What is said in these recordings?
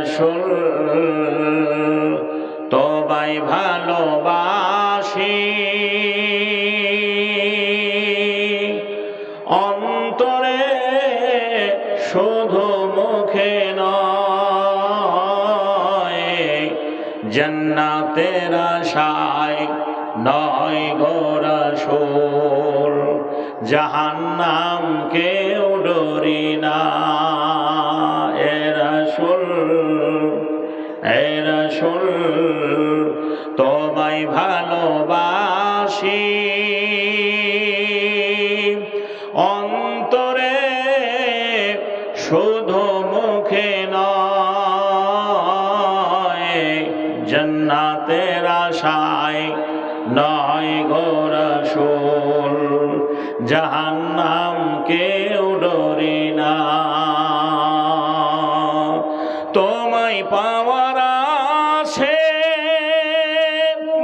রাসূল তোমায় ভালোবাসি অন্তরে শুধু মুখে নয় জান্নাতের আশায় নয় গো রাসূল জাহান্নাম কেউ ডরি না এ রাসূল তোমায় ভালোবাসি অন্তরে শুধু মুখে নয় জান্নাতের আশায় নয় গো রাসূল জাহান্নাম কেউ ডরি না তোমায় পাওয়ার আশে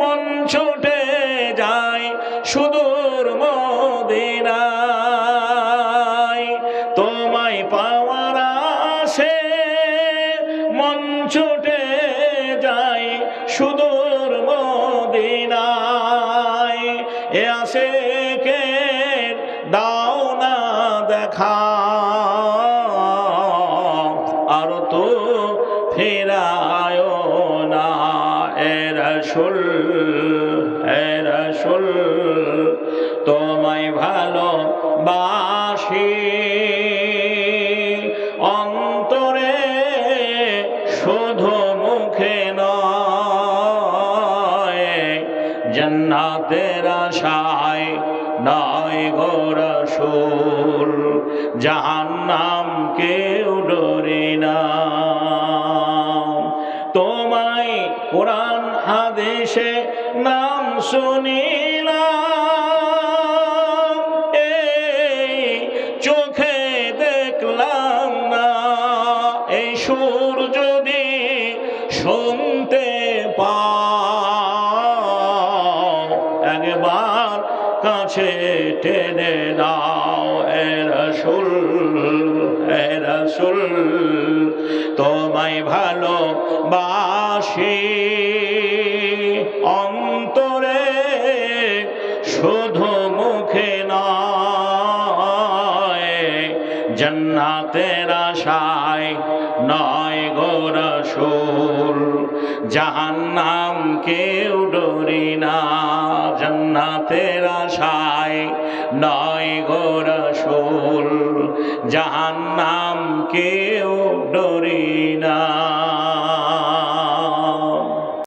মন ছুটে যায় সুদূর মদিনায় তোমায় পাওয়ার আশে মন ছুটে যায় সুদূর মদিনায় এ আশিকের দাও না দেখা আর তো ফেরায় না এ রাসূল তোমায় ভালোবাসি অন্তরে শুধু মুখে নয় জান্নাতের আশায় নয় গো রাসূল জাহান্নাম কেউ ডরি না তোমায় কোরআন হাদিসে নাম শুনিলাম এই চোখে দেখলাম না এই সুর যদি শুনতে পাও একবার কাছে টেনে দাও এ রাসূল তোমায় ভালোবাসি অন্তরে শুধু মুখে নয় জান্নাতের আশায় নয় গো রাসূল জাহান্নাম কেউ ডরি না জান্নাতের আশায় নয় গো রাসূল জাহান্নাম কেউ ডরি না।